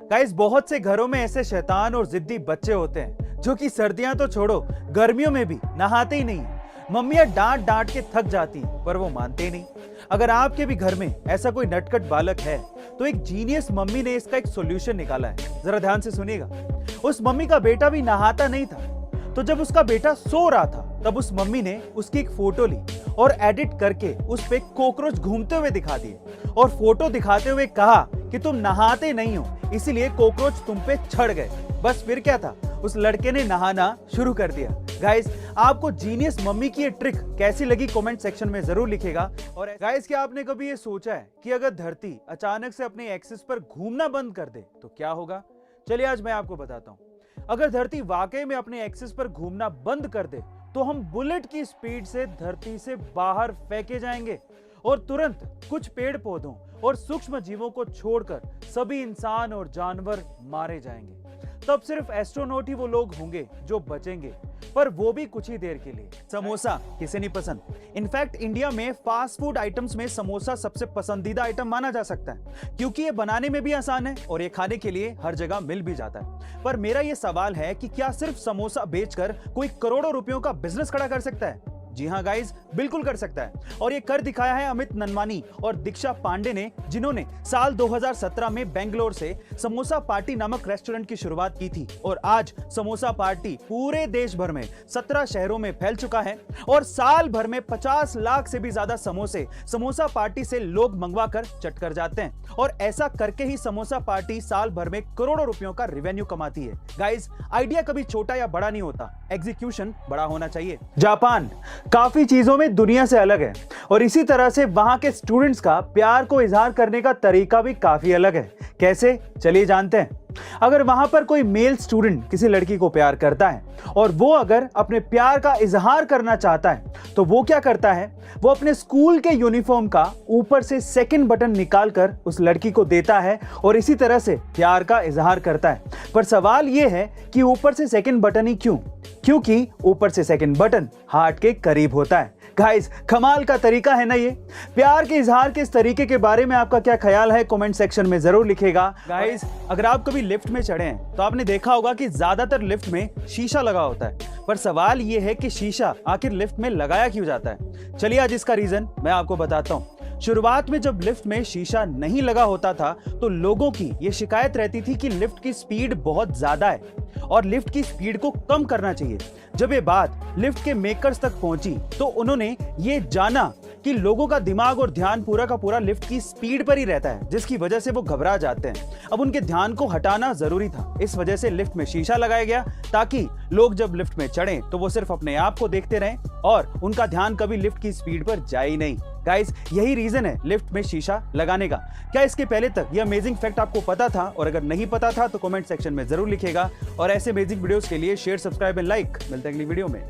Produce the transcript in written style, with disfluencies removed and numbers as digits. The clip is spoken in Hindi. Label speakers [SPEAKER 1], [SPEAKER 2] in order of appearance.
[SPEAKER 1] गाइस, बहुत से घरों में ऐसे शैतान और जिद्दी बच्चे होते हैं जो कि सर्दियां तो छोड़ो, गर्मियों में भी नहाते ही नहीं है। मम्मियां डांट डांट के थक जाती हैं, पर वो मानते ही नहीं। अगर आपके भी घर में ऐसा कोई नटखट बालक है तो एक जीनियस मम्मी ने इसका एक सॉल्यूशन निकाला है। जरा ध्यान से सुनिएगा। उस मम्मी का बेटा भी नहाता नहीं था, तो जब उसका बेटा सो रहा था तब उस मम्मी ने उसकी एक फोटो ली और एडिट करके उस पे कॉकरोच घूमते हुए दिखा दिए और फोटो दिखाते हुए कहा कि तुम नहाते नहीं हो, इसीलिए कॉकरोच तुम पे चढ़ गए। बस फिर क्या था, उस लड़के ने नहाना शुरू कर दिया। गाइस, आपको जीनियस मम्मी की ये ट्रिक कैसी लगी कमेंट सेक्शन में जरूर लिखेगा। और गाइस, क्या आपने कभी ये सोचा है कि अगर धरती अचानक से अपने एक्सिस पर घूमना बंद कर दे तो क्या होगा? चलिए आज मैं आपको बताता हूँ। अगर धरती वाकई में अपने एक्सिस पर घूमना बंद कर दे तो हम बुलेट की स्पीड से धरती से बाहर फेंके जाएंगे और तुरंत कुछ पेड़ पौधों और सूक्ष्म जीवों को छोड़कर सभी इंसान और जानवर मारे जाएंगे। तब सिर्फ एस्ट्रोनॉट ही वो लोग होंगे जो बचेंगे, पर वो भी कुछ ही देर के लिए। समोसा किसे नहीं पसंद? इनफैक्ट इंडिया में फास्ट फूड आइटम्स में समोसा सबसे पसंदीदा आइटम माना जा सकता है, क्योंकि ये बनाने में भी आसान है और ये खाने के लिए हर जगह मिल भी जाता है। पर मेरा ये सवाल है कि क्या सिर्फ समोसा बेचकर कोई करोड़ों रुपयों का बिजनेस खड़ा कर सकता है? जी हाँ गाइस, बिल्कुल कर सकता है। और ये कर दिखाया है अमित ननवानी और दीक्षा पांडे ने, जिन्होंने साल 2017 में बेंगलोर से समोसा पार्टी नामक रेस्टोरेंट की शुरुआत की थी। और आज समोसा पार्टी पूरे देश भर में 17 शहरों में फैल चुका है और साल भर में 50 लाख से भी ज्यादा समोसे समोसा पार्टी से लोग मंगवा कर चट कर जाते हैं। और ऐसा करके ही समोसा पार्टी साल भर में करोड़ों रुपयों का रेवेन्यू कमाती है। गाइस, आइडिया कभी छोटा या बड़ा नहीं होता, एग्जीक्यूशन बड़ा होना चाहिए। जापान काफी चीजों में दुनिया से अलग है और इसी तरह से वहां के स्टूडेंट्स का प्यार को इजहार करने का तरीका भी काफी अलग है। कैसे? चलिए जानते हैं। अगर वहां पर कोई मेल स्टूडेंट किसी लड़की को प्यार करता है और वो अगर अपने प्यार का इजहार करना चाहता है तो वो क्या करता है, वो अपने स्कूल के यूनिफॉर्म का ऊपर से सेकंड बटन निकालकर उस लड़की को देता है और इसी तरह से प्यार का इजहार करता है। पर सवाल ये है कि ऊपर से सेकंड बटन ही क्यों? क्योंकि ऊपर से सेकंड बटन हार्ट के करीब होता है। गाइस, कमाल का तरीका है ना ये। प्यार के इजहार के इस तरीके के बारे में आपका क्या ख्याल है कमेंट सेक्शन में जरूर लिखेगा। गाइस, अगर आप कभी लिफ्ट में चढ़े हैं तो आपने देखा होगा कि ज्यादातर लिफ्ट में शीशा लगा होता है, पर सवाल ये है कि शीशा आखिर लिफ्ट में लगाया क्यों जाता है? चलिए आज इसका रीजन मैं आपको बताता हूँ। शुरुआत में जब लिफ्ट में शीशा नहीं लगा होता था तो लोगों की ये शिकायत रहती थी कि लिफ्ट की स्पीड बहुत ज्यादा है और लिफ्ट की स्पीड को कम करना चाहिए। जब ये बात लिफ्ट के मेकर्स तक पहुंची तो उन्होंने ये जाना कि लोगों का दिमाग और ध्यान पूरा का पूरा लिफ्ट की स्पीड पर ही रहता है, जिसकी वजह से वो घबरा जाते हैं। अब उनके ध्यान को हटाना जरूरी था, इस वजह से लिफ्ट में शीशा लगाया गया ताकि लोग जब लिफ्ट में चढ़ें तो वो सिर्फ अपने आप को देखते रहें और उनका ध्यान कभी लिफ्ट की स्पीड पर जाए ही नहीं। गाइस, यही रीजन है लिफ्ट में शीशा लगाने का। क्या इसके पहले तक ये अमेजिंग फैक्ट आपको पता था? और अगर नहीं पता था तो कमेंट सेक्शन में जरूर लिखेगा। और ऐसे अमेजिंग वीडियोस के लिए शेयर, सब्सक्राइब एंड लाइक। मिलते हैं अगली वीडियो में।